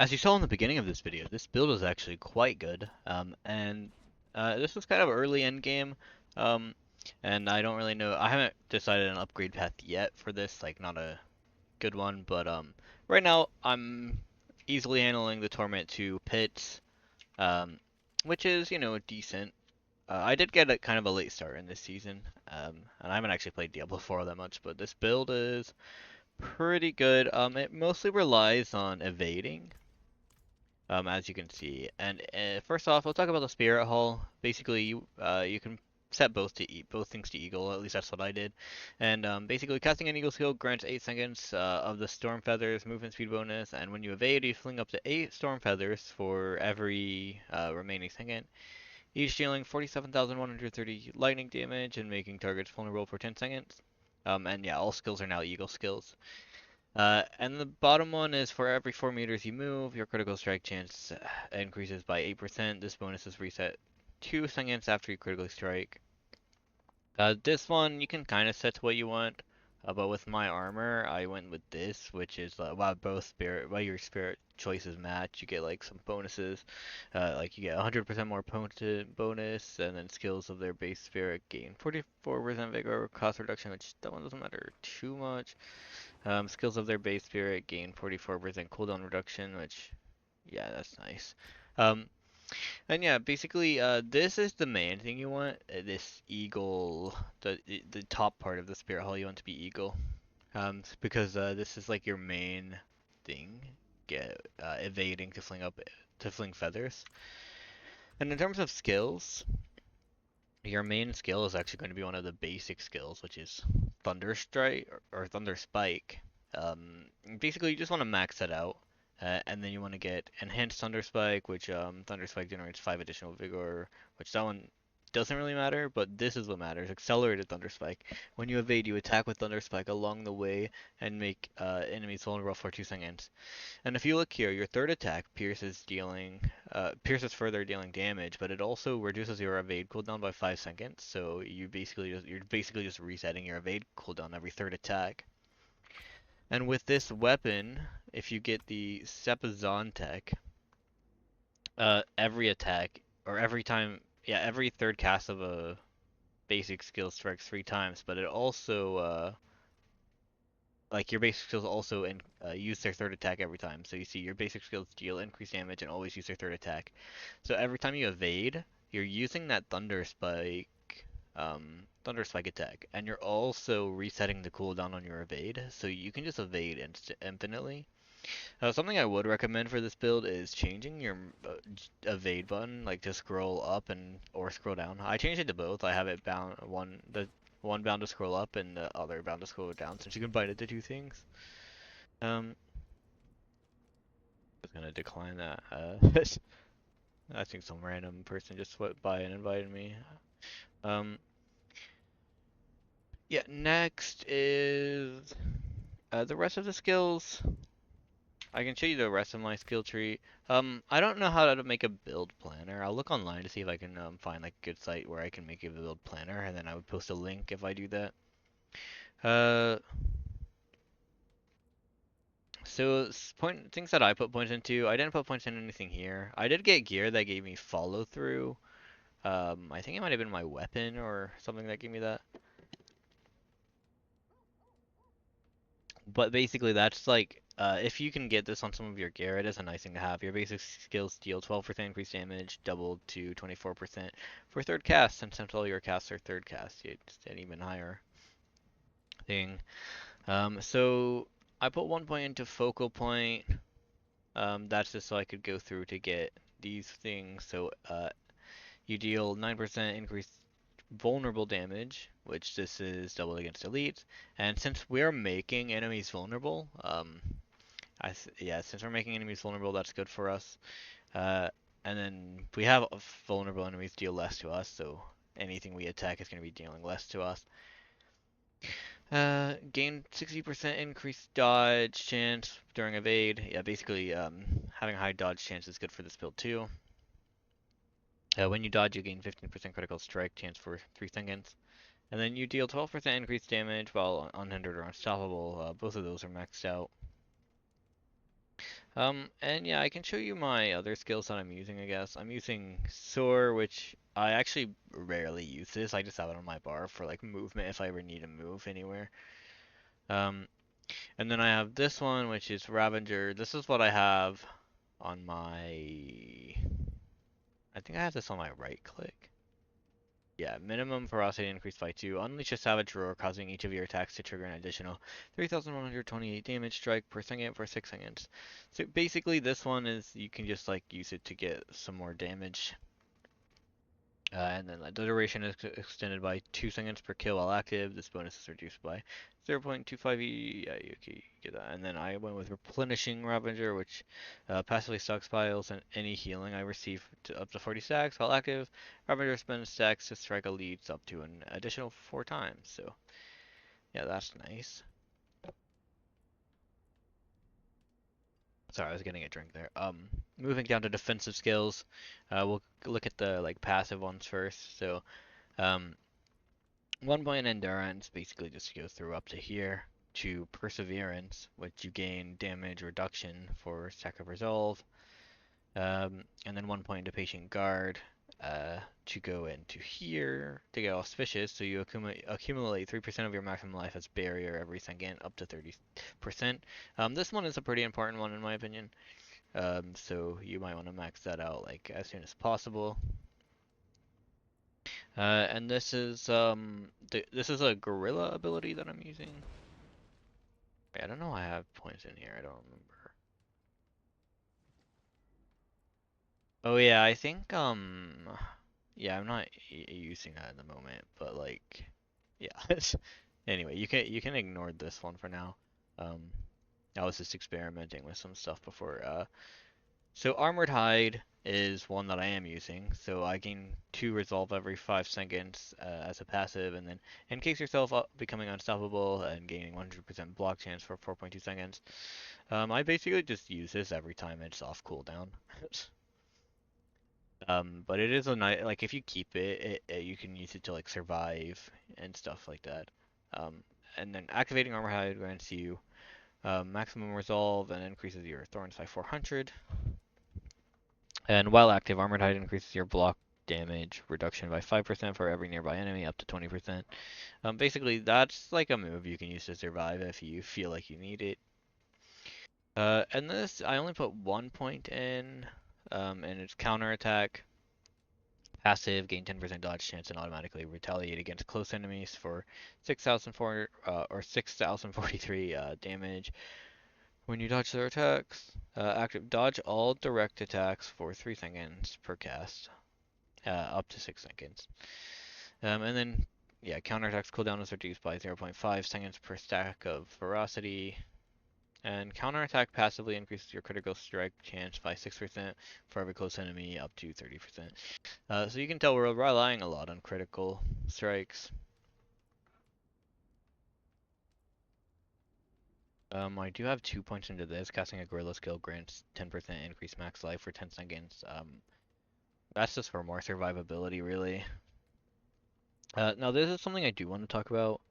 As you saw in the beginning of this video, this build is actually quite good, this was kind of early end game, um, and I don't really know, I haven't decided an upgrade path yet for this, like not a good one, but right now I'm easily handling the Torment 2 Pits, um, which is, you know, decent. I did get a kind of a late start in this season, and I haven't actually played Diablo 4 all that much, but this build is pretty good. It mostly relies on evading, as you can see. And first off, we'll talk about the Spirit Hall. Basically, you can set both things to Eagle. At least that's what I did. And basically, casting an Eagle skill grants 8 seconds of the Storm Feathers movement speed bonus. And when you evade, you fling up to 8 Storm Feathers for every remaining second, each dealing 47,130 lightning damage and making targets vulnerable for 10 seconds. And yeah, all skills are now Eagle skills. And the bottom one is for every 4 meters you move, your critical strike chance increases by 8%. This bonus is reset 2 seconds after you critically strike. This one you can kind of set to what you want, but with my armor, I went with this, which is while your spirit choices match, you get like some bonuses. Like you get 100% more potent bonus, and then skills of their base spirit gain 44% vigor, cost reduction, which that one doesn't matter too much. Skills of their base spirit gain 44% cooldown reduction, which, yeah, that's nice. Um, and yeah, basically, this is the main thing you want. This eagle, the top part of the spirit hall, you want to be eagle. Because this is like your main thing. Get evading to fling feathers. And in terms of skills, your main skill is actually going to be one of the basic skills, which is Thunder Strike or Thunder Spike. Basically, you just want to max that out, and then you want to get Enhanced Thunder Spike, which Thunder Spike generates 5 additional vigor, which that one doesn't really matter, but this is what matters. Accelerated Thunder Spike. When you evade, you attack with Thunder Spike along the way and make enemies vulnerable for 2 seconds. And if you look here, your third attack pierces further, dealing damage, but it also reduces your evade cooldown by 5 seconds. So you're basically just resetting your evade cooldown every third attack. And with this weapon, if you get the Sepazon tech, every attack or every time, yeah, every third cast of a basic skill strikes 3 times, but it also like your basic skills also use their third attack every time. So you see your basic skills deal increased damage and always use their third attack. So every time you evade, you're using that Thunder Spike attack, and you're also resetting the cooldown on your evade. So you can just evade infinitely. Something I would recommend for this build is changing your evade button, like to scroll up or scroll down. I changed it to both. I have it bound the one bound to scroll up and the other bound to scroll down, since you can bind it to 2 things. I was gonna decline that. I think some random person just swept by and invited me. Um, yeah. Next is the rest of the skills. I can show you the rest of my skill tree. I don't know how to make a build planner. I'll look online to see if I can find like a good site where I can make a build planner, and then I would post a link if I do that. Uh, so things that I put points into. I didn't put points in anything here. I did get gear that gave me follow through. I think it might have been my weapon or something that gave me that. But basically, that's like, if you can get this on some of your gear, it is a nice thing to have. Your basic skills deal 12% increased damage, doubled to 24% for third cast, and since all your casts are third cast, it's an even higher thing. So I put 1 point into focal point. That's just so I could go through to get these things. So you deal 9% increased vulnerable damage, which this is double against elites. And since we're making enemies vulnerable, yeah, since we're making enemies vulnerable, that's good for us. Uh, and then we have vulnerable enemies deal less to us, so anything we attack is going to be dealing less to us. Gain 60% increased dodge chance during evade. Yeah, basically, having a high dodge chance is good for this build too. When you dodge, you gain 15% critical strike chance for 3 seconds. And then you deal 12% increased damage while unhindered or unstoppable. Both of those are maxed out. And yeah, I can show you my other skills that I'm using, I guess. I'm using Soar, which I actually rarely use this. I just have it on my bar for like movement if I ever need to move anywhere. Um, and then I have this one, which is Ravager. This is what I have on my... I think I have this on my right click. Yeah, minimum ferocity increased by 2. Unleash a savage roar, causing each of your attacks to trigger an additional 3,128 damage strike per second for 6 seconds. So basically this one is, you can just like use it to get some more damage. And then the duration is extended by 2 seconds per kill while active. This bonus is reduced by 0.25 E. Yeah, you get that. And then I went with Replenishing Ravager, which passively stockpiles and any healing I receive to up to 40 stacks while active. Ravager spends stacks to strike a leads up to an additional 4 times. So yeah, that's nice. Sorry, I was getting a drink there. Moving down to defensive skills, we'll look at the like passive ones first. So um, 1 point endurance basically just goes through up to here to perseverance, which you gain damage reduction for stack of resolve, and then 1 point into patient guard to go into here to get auspicious. So you accumulate 3% of your maximum life as barrier every second, up to 30%. This one is a pretty important one in my opinion. So you might want to max that out like as soon as possible. And this is a gorilla ability that I'm using. Wait, I don't know why I have points in here. I don't remember. Oh yeah, I think yeah, I'm not using that at the moment, but like yeah. Anyway, you can ignore this one for now. Um, I was just experimenting with some stuff before. So Armored Hide is one that I am using. So I gain 2 resolve every 5 seconds as a passive, and then encase yourself up, becoming unstoppable and gaining 100% block chance for 4.2 seconds. I basically just use this every time it's off cooldown. But it is a nice, like if you keep you can use it to like survive and stuff like that. Um, and then activating Armor Hide grants you maximum resolve and increases your thorns by 400. And while active, Armored Hide increases your block damage reduction by 5% for every nearby enemy, up to 20%. Basically, that's like a move you can use to survive if you feel like you need it. And this, I only put 1 point in, and it's counterattack. Passive, gain 10% dodge chance and automatically retaliate against close enemies for 6,004 or 6,043 damage. When you dodge their attacks, active dodge all direct attacks for 3 seconds per cast. Up to 6 seconds. And then, yeah, counterattack's cooldown is reduced by 0.5 seconds per stack of ferocity. And counterattack passively increases your critical strike chance by 6% for every close enemy, up to 30%. So you can tell we're relying a lot on critical strikes. I do have 2 points into this. Casting a gorilla skill grants 10% increased max life for 10 seconds. That's just for more survivability, really. Now this is something I do want to talk about.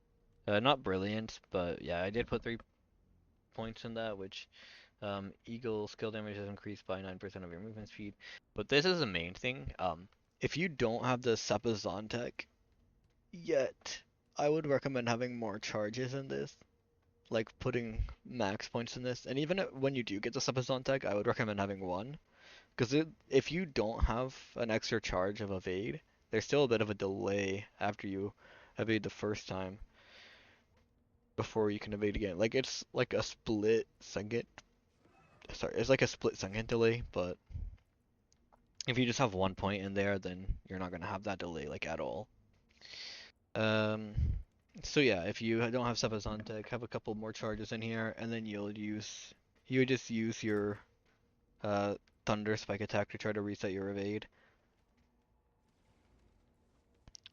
Not brilliant, but yeah, I did put 3 points in that, which Eagle skill damage is increased by 9% of your movement speed. But this is the main thing. If you don't have the Sapazantec yet, I would recommend having more charges in this. Like putting max points in this. And even when you do get the Sapazantec, I would recommend having one. Because if you don't have an extra charge of evade, there's still a bit of a delay after you evade the first time before you can evade again. Like it's like a split second. Sorry, it's like a split second delay, but if you just have 1 point in there, then you're not gonna have that delay like at all. Um, so yeah, if you don't have Seppas on deck, have a couple more charges in here, and then you would just use your uh Thunder Spike attack to try to reset your evade.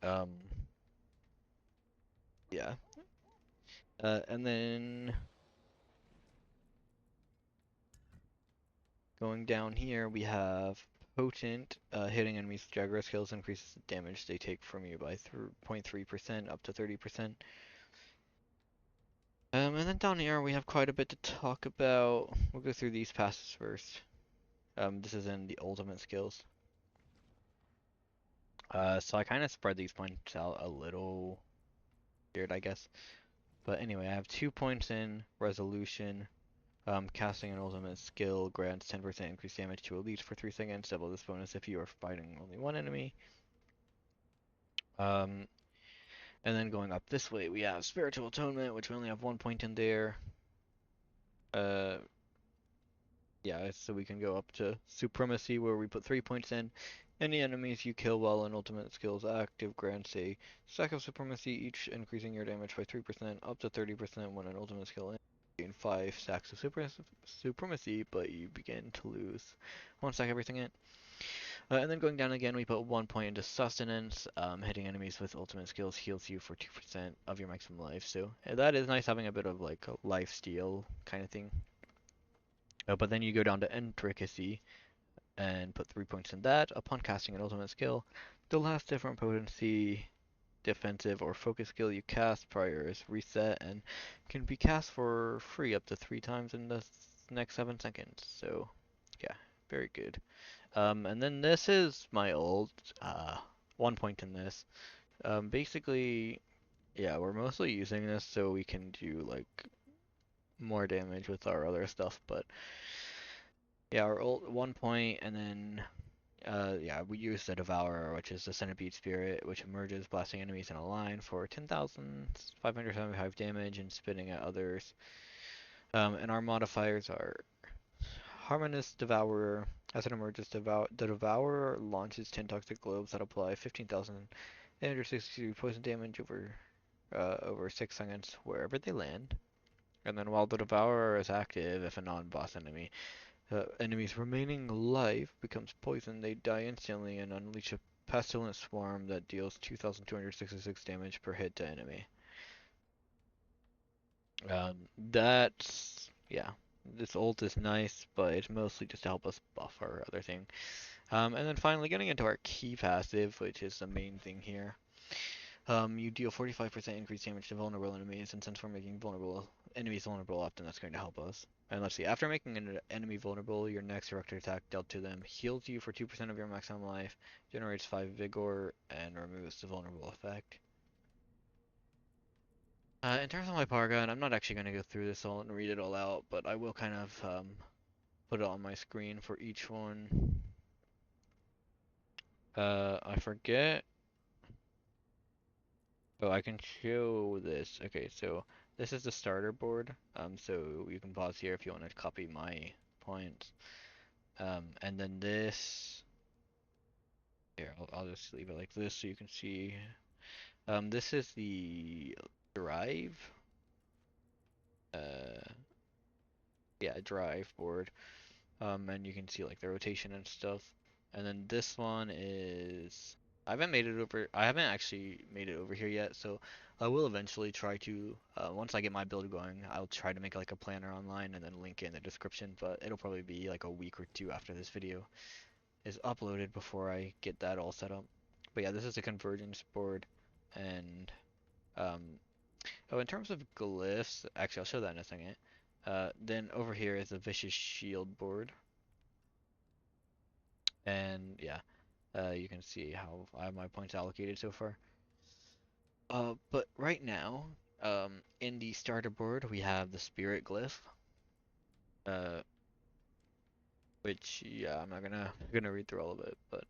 Um, yeah. And then going down here, we have Potent. Hitting enemies with Jaguar skills increases the damage they take from you by 0.3% up to 30%. And then down here we have quite a bit to talk about. We'll go through these passes first. This is in the ultimate skills. So I kind of spread these points out a little weird, I guess. But anyway, I have 2 points in resolution. Casting an ultimate skill grants 10% increased damage to elites for 3 seconds. Double this bonus if you are fighting only one enemy. Um, and then going up this way, we have Spiritual Atonement, which we only have 1 point in there. Uh, yeah, so we can go up to Supremacy, where we put 3 points in. Any enemies you kill while an ultimate skill is active grants a stack of Supremacy, each increasing your damage by 3%, up to 30% when an ultimate skill ends. Gain 5 stacks of Supremacy, but you begin to lose 1 stack everything in. And then going down again, we put 1 point into Sustenance. Hitting enemies with ultimate skills heals you for 2% of your maximum life. So that is nice, having a bit of like a life steal kind of thing. But then you go down to Intricacy and put 3 points in that. Upon casting an ultimate skill, the last different potency, defensive, or focus skill you cast prior is reset and can be cast for free up to 3 times in the next 7 seconds. So yeah, very good. And then this is my old 1 point in this. Basically, yeah, we're mostly using this so we can do like more damage with our other stuff, but yeah, our old 1 point, and then yeah, we use the Devourer, which is the Centipede Spirit, which emerges, blasting enemies in a line for 10,575 damage and spitting at others. And our modifiers are Harmonious Devourer. As it emerges, the Devourer launches 10 toxic globes that apply 15,862 poison damage over 6 seconds wherever they land. And then while the Devourer is active, if a non-boss enemy's remaining life becomes poison, they die instantly and unleash a pestilent swarm that deals 2,266 damage per hit to enemy. That's, yeah, this ult is nice, but it's mostly just to help us buff our other thing. And then finally getting into our key passive, which is the main thing here. You deal 45% increased damage to vulnerable enemies, and since we're making enemies vulnerable often, that's going to help us. And let's see, after making an enemy vulnerable, your next direct attack dealt to them heals you for 2% of your maximum life, generates 5 vigor, and removes the vulnerable effect. In terms of my power gun, I'm not actually going to go through this all and read it all out, but I will kind of put it on my screen for each one. I forget. Oh, I can show this. Okay, so this is the starter board. So you can pause here if you want to copy my points. And then this. Here, I'll just leave it like this so you can see. This is the drive. Uh, yeah, drive board. And you can see like the rotation and stuff. And then this one is I haven't made it over. I haven't actually made it over here yet, so I will eventually try to. Once I get my build going, I'll try to make like a planner online and then link it in the description. But it'll probably be like a week or two after this video is uploaded before I get that all set up. But yeah, this is a convergence board, and um, oh, in terms of glyphs, actually I'll show that in a second. Then over here is the vicious shield board. And yeah, you can see how I have my points allocated so far. But right now, in the starter board, we have the spirit glyph, uh, which yeah, I'm not gonna read through all of it, but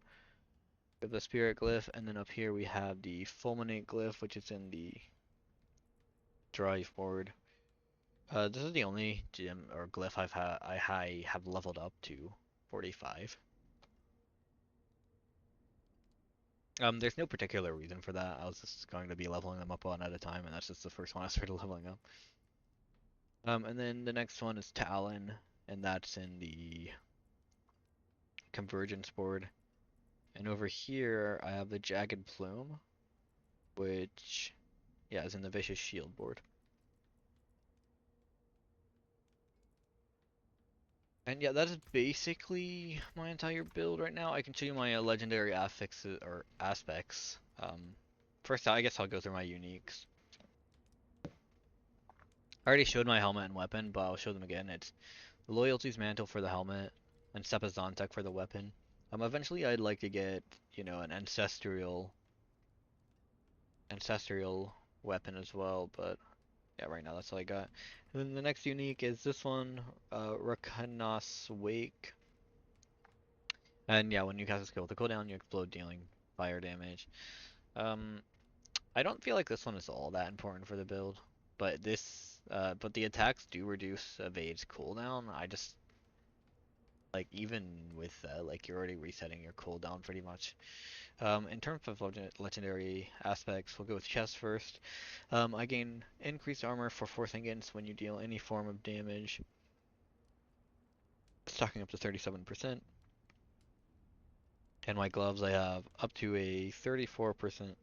we have the spirit glyph, and then up here we have the fulminate glyph, which is in the drive board. This is the only gem or glyph I have leveled up to 45. There's no particular reason for that. I was just going to be leveling them up one at a time, and that's just the first one I started leveling up. And then the next one is Talon, and that's in the Convergence board. And over here, I have the Jagged Plume, which, yeah, is in the Vicious Shield board. And yeah, that is basically my entire build right now. I can show you my legendary affixes or aspects. First, I guess I'll go through my uniques. already showed my helmet and weapon, but I'll show them again. It's Loyalty's Mantle for the helmet, and Sepazantec for the weapon. Eventually I'd like to get, you know, an ancestral weapon as well, but yeah, right now that's all I got. And then the next unique is this one, Rakanas Wake. And yeah, when you cast a skill with a cooldown, you explode, dealing fire damage. Um, I don't feel like this one is all that important for the build, but but the attacks do reduce evade's cooldown. I just like even with like you're already resetting your cooldown pretty much. In terms of legendary aspects, we'll go with chest first. I gain increased armor for 4 seconds when you deal any form of damage, stacking up to 37%. And my gloves, I have up to a 34%.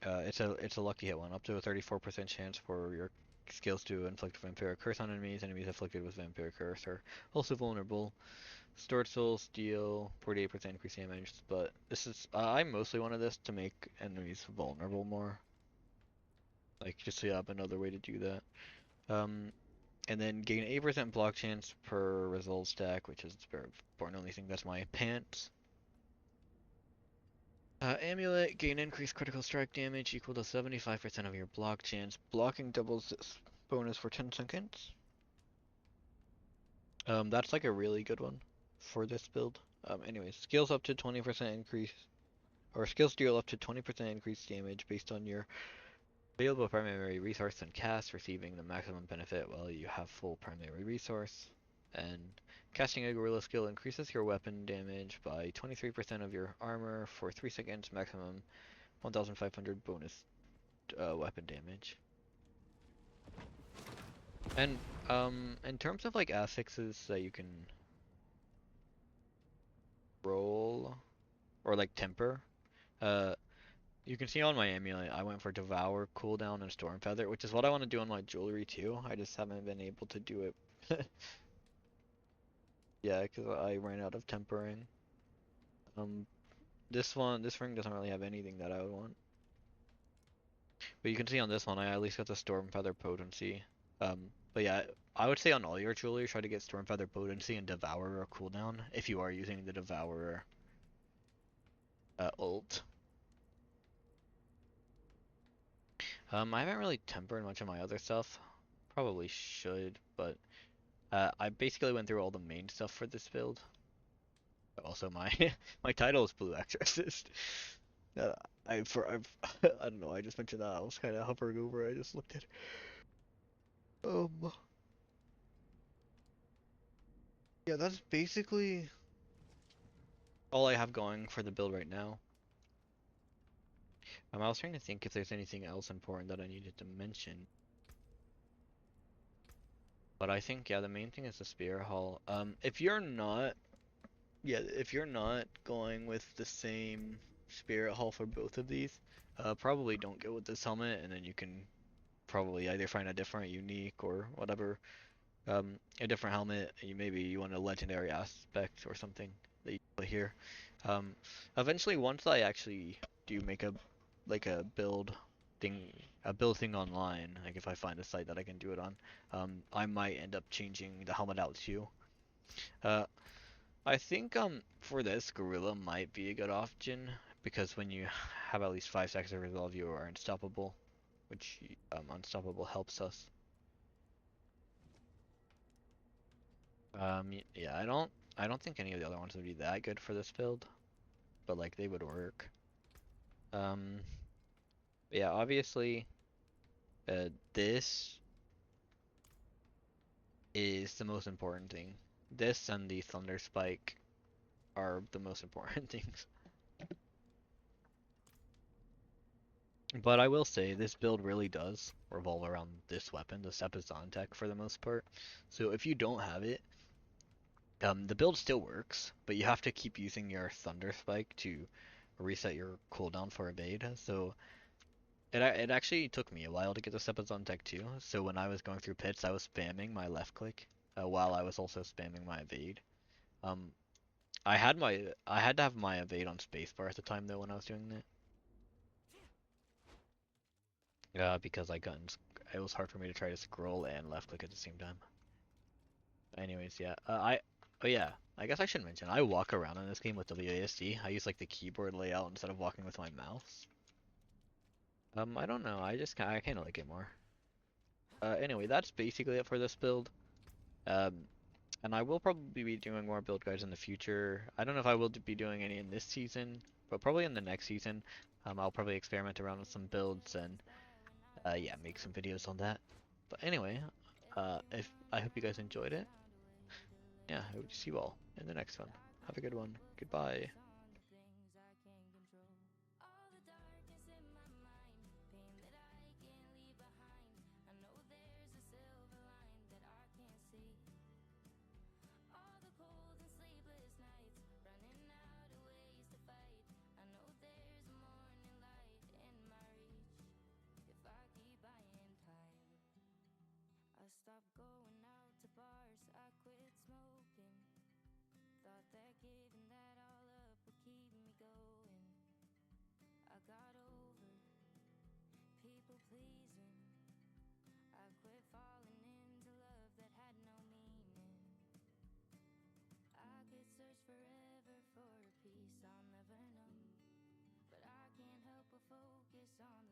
It's a lucky hit one. Up to a 34% chance for your skills to inflict vampiric curse on enemies. Enemies afflicted with vampiric curse are also vulnerable. Stored souls deal 48% increased damage, but this is I mostly wanted this to make enemies vulnerable more. Like just so you have another way to do that. And then gain 8% block chance per resolve stack, which is very important. Only thing that's my pants. Amulet, gain increased critical strike damage equal to 75% of your block chance. Blocking doubles this bonus for 10 seconds. That's like a really good one for this build. Anyways, skills up to 20% increase, or skills deal up to 20% increased damage based on your available primary resource and cast, receiving the maximum benefit while you have full primary resource. And casting a gorilla skill increases your weapon damage by 23% of your armor for 3 seconds, maximum 1500 bonus weapon damage. And in terms of like affixes that you can roll or like temper, uh, you can see on my amulet I went for Devour, Cooldown, and Storm Feather, which is what I want to do on my jewelry too. I just haven't been able to do it. Yeah, because I ran out of tempering. Um, this ring doesn't really have anything that I would want. But you can see on this one, I at least got the Storm Feather potency. But yeah, I would say on all your jewelry, try to get Storm Feather potency and Devourer cooldown if you are using the Devourer ult. I haven't really tempered much of my other stuff. Probably should, but I basically went through all the main stuff for this build. Also, my my title is Blue Exorcist. Uh, I don't know. I just mentioned that. I was kind of hovering over. I just looked at. Um. Yeah, that's basically all I have going for the build right now. I was trying to think if there's anything else important that I needed to mention. But I think, yeah, the main thing is the spear haul. If you're not, yeah, if you're not going with the same spirit haul for both of these, probably don't go with this helmet, and then you can probably either find a different unique or whatever, a different helmet. Maybe you want a legendary aspect or something that you put here. Um, Eventually, once I actually do make a like thing, a build thing online, like if I find a site that I can do it on, I might end up changing the helmet out too. Uh, I think for this, Gorilla might be a good option because when you have at least 5 seconds of resolve, you are unstoppable, which unstoppable helps us. Yeah, I don't think any of the other ones would be that good for this build, but like they would work. Um, yeah, obviously, this is the most important thing. This and the Thunder Spike are the most important things. But I will say, this build really does revolve around this weapon, the Sepazantec, for the most part. So if you don't have it, the build still works, but you have to keep using your Thunder Spike to reset your cooldown for evade. So it actually took me a while to get the Sepazantec too. So when I was going through pits, I was spamming my left click while I was also spamming my evade. Um, I had to have my evade on spacebar at the time though when I was doing that. Because it was hard for me to try to scroll and left click at the same time. Anyways, yeah. Oh yeah. I guess I should mention I walk around in this game with WASD. I use like the keyboard layout instead of walking with my mouse. I don't know. I kind of like it more. Anyway, that's basically it for this build. Um, and I will probably be doing more build guides in the future. I don't know if I will be doing any in this season, but probably in the next season. I'll probably experiment around with some builds and yeah, make some videos on that. But anyway, if I hope you guys enjoyed it. Yeah, I hope to see you all in the next one. Have a good one. Goodbye. I stopped going out to bars, I quit smoking. Thought that giving that all up would keep me going. I got over people pleasing. I quit falling into love that had no meaning. I could search forever for a peace I'll never know, but I can't help but focus on